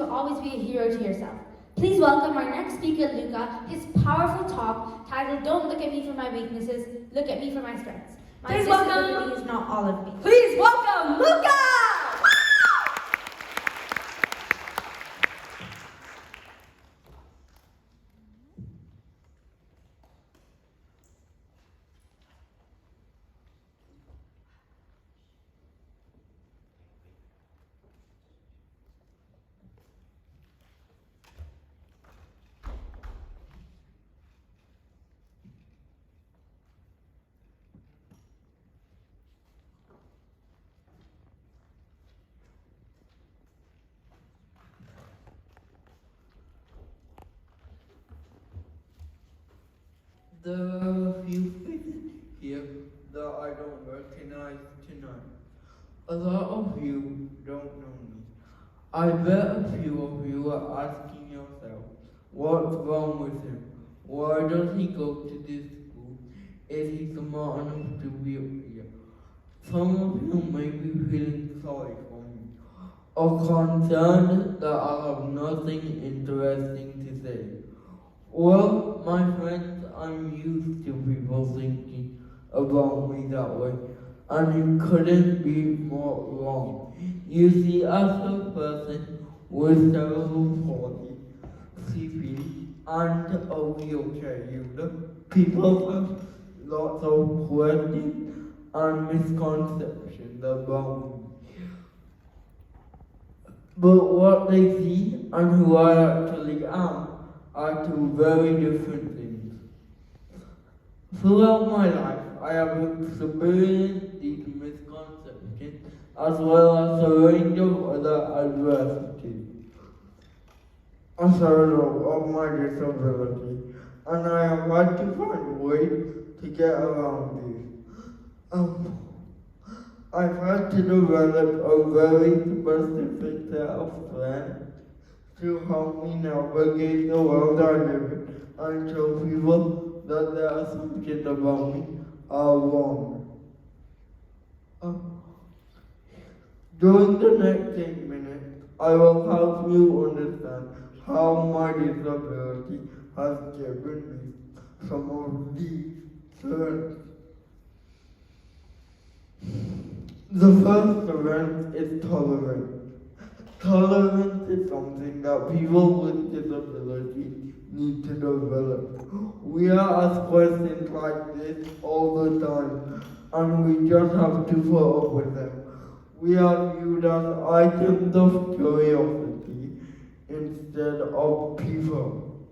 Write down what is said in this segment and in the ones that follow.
to always be a hero to yourself. Please welcome our next speaker, Luca, his powerful talk titled Don't Look at Me for My Weaknesses, Look at Me for My Strengths. My disability is not all of me. Please welcome Luca! There are a few faces here that I don't recognize tonight. A lot of you don't know me. I bet a few of you are asking yourself, what's wrong with him? Why does he go to this school? Is he smart enough to be here? Some of you may be feeling sorry for me, or concerned that I have nothing interesting to say. Well, my friends, I'm used to people thinking about me that way, and you couldn't be more wrong. You see, as a person with cerebral palsy, CP, and a wheelchair user, people have lots of questions and misconceptions about me. But what they see and who I actually am are two very different things. Throughout my life, I have experienced these misconceptions as well as a range of other adversities as a result of my disability, and I have had to find ways to get around these. I've had to develop a very specific set of plans to help me navigate the world I live in and show people that their assumptions about me are wrong. During the next 8 minutes, I will help you understand how my disability has given me some of these strengths. The first strength is tolerance. Tolerance is something that people with disabilities need to develop. We are asked questions like this all the time, and we just have to put up with them. We are viewed as items of curiosity instead of people.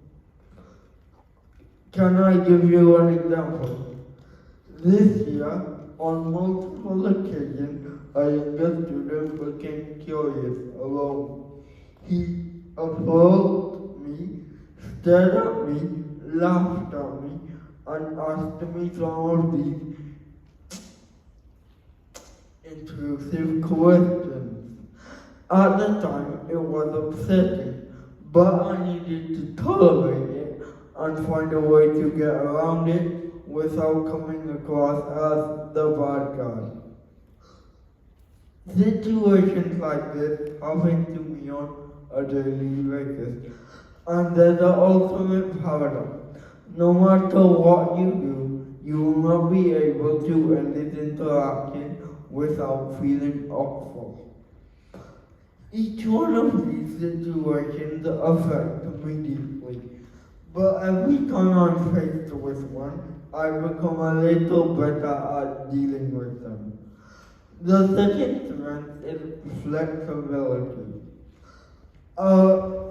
Can I give you an example? This year, on multiple occasions, a younger student became curious alone. He approached me, stared at me, laughed at me, and asked me some of these intrusive questions. At the time, it was upsetting, but I needed to tolerate it and find a way to get around it without coming across as the bad guy. Situations like this happen to me on a daily basis, and there's an ultimate paradox. No matter what you do, you will not be able to end this interaction without feeling awful. Each one of these situations affects me deeply, but every time I'm faced with one, I become a little better at dealing with them. The second strength is flexibility.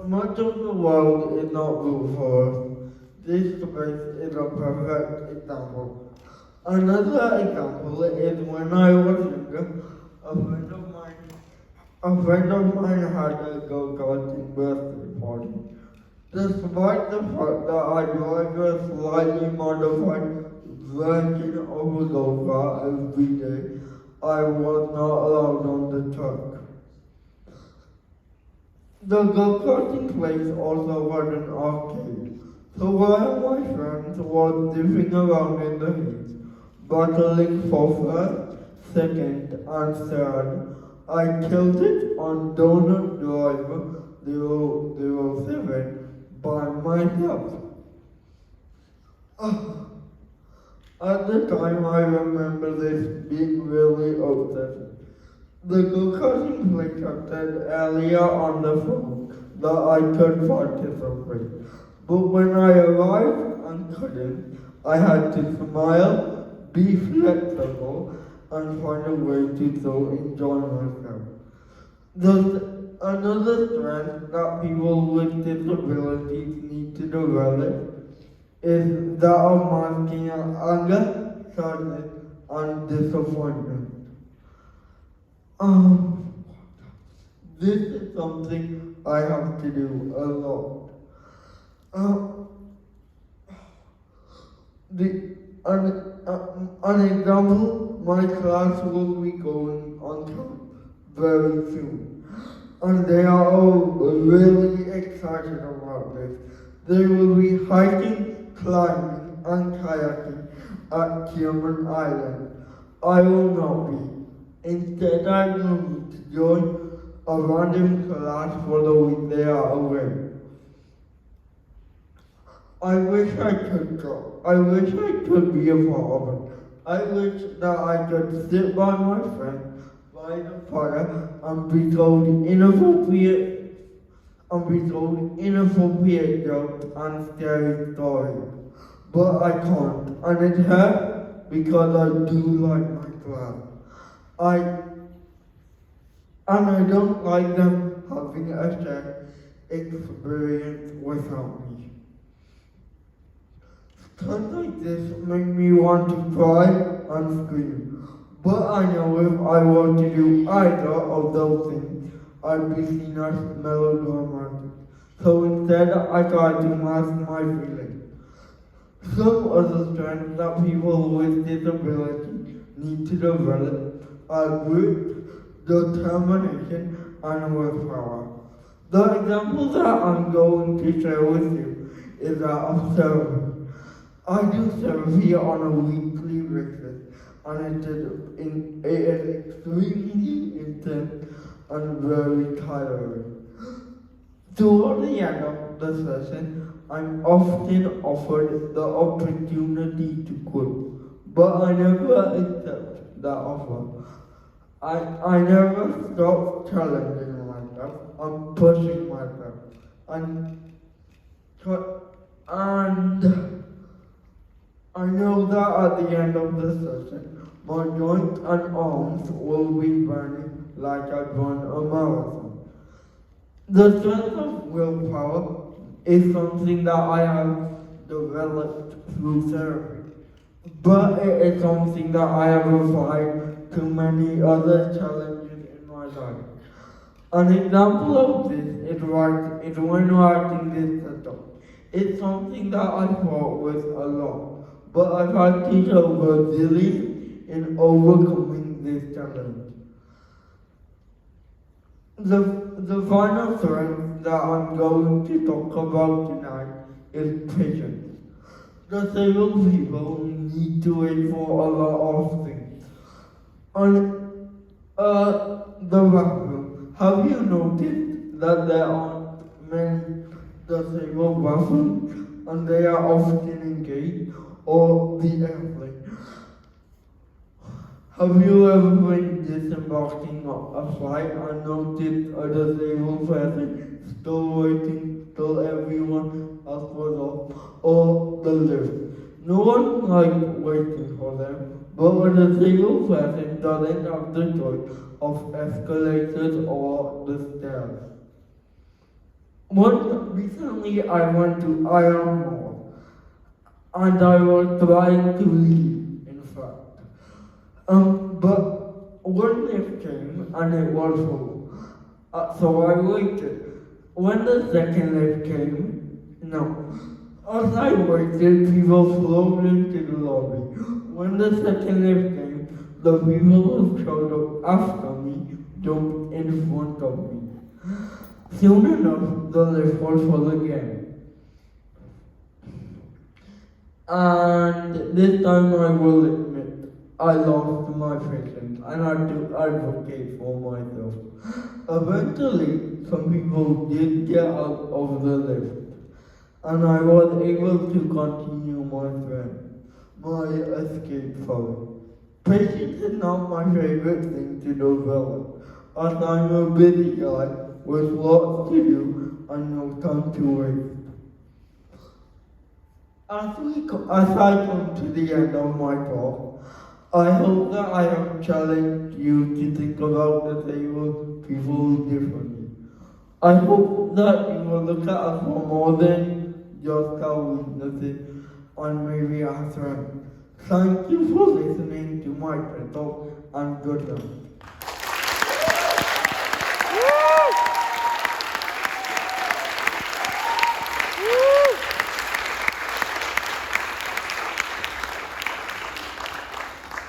Much of the world is not built for us. This space is a perfect example. Another example is when I was younger, a friend of mine had a go-karting birthday party. Despite the fact that I drive a slightly modified version of a go-kart every day, I was not allowed on the truck. The go-karting place also had an arcade, so while my friends were dipping around in the heat, battling for first, second, and third, I tilted on Donut Driver 007 by myself. At the time, I remember this being really upsetting. The Luca said earlier on the phone that I could participate, but when I arrived and couldn't, I had to smile, be flexible, and find a way to still enjoy myself. There's another strength that people with disabilities need to develop is that of masking anger, sadness, and disappointment. This is something I have to do a lot. An example, my class will be going on camp very soon, and they are all really excited about this. They will be hiking, climbing, and kayaking at Tioman Island. I will not be. Instead, I will need to join a random class for the week they are away. I wish I could go. I wish I could be a part of it. I wish that I could sit by my friend by the fire and be told inappropriate jokes and scary stories. But I can't, and it hurts because I do like my class. I don't like them having a shared experience without me. Times like this make me want to cry and scream. But I know if I were to do either of those things, I'd be seen as melodramatic. So instead, I try to mask my feelings. Some other strengths that people with disabilities need to develop are grit, determination, and willpower. The example that I'm going to share with you is that of therapy. I do therapy on a weekly basis, and it is extremely intense and very tiring. Toward the end of the session, I'm often offered the opportunity to quit, but I never accept that offer. I never stop challenging myself and pushing myself, and I know that at the end of the session, my joints and arms will be burning like I've run a marathon. The strength of willpower is something that I have developed through therapy, but it is something that I have applied to many other challenges in my life. An example of this is when writing this setup. It's something that I fought with a lot, but I've had to show resilience in overcoming this challenge. The final strength that I'm going to talk about tonight is patience. Disabled people need to wait for a lot of things. On the bathroom, have you noticed that there aren't many disabled bathrooms and they are often engaged, or the airplane? Have you ever been disembarking a flight and noticed a disabled person still waiting till everyone else was off, or the lift? No one likes waiting for them, but a disabled person doesn't have the choice of escalators or the stairs. Recently I went to Iron Mall, and I was trying to leave, in fact. But one lift came and it was full. So I waited. When the second lift came, no. As I waited, people flowed into the lobby. When the second lift came, the people who showed up after me jumped in front of me. Soon enough, the lift was full again. And this time I will admit, I lost my patience. I and I had to advocate for myself. Eventually, some people did get out of the lift, and I was able to continue my escape from it. Patience is not my favorite thing to develop, as I'm a busy guy with lots to do and no time to waste. As I come to the end of my talk, I hope that I have challenged you to think about disabled people differently. I hope that you will look at us for more than just our weaknesses and maybe our strengths. Thank you for listening to my TED Talk and good luck.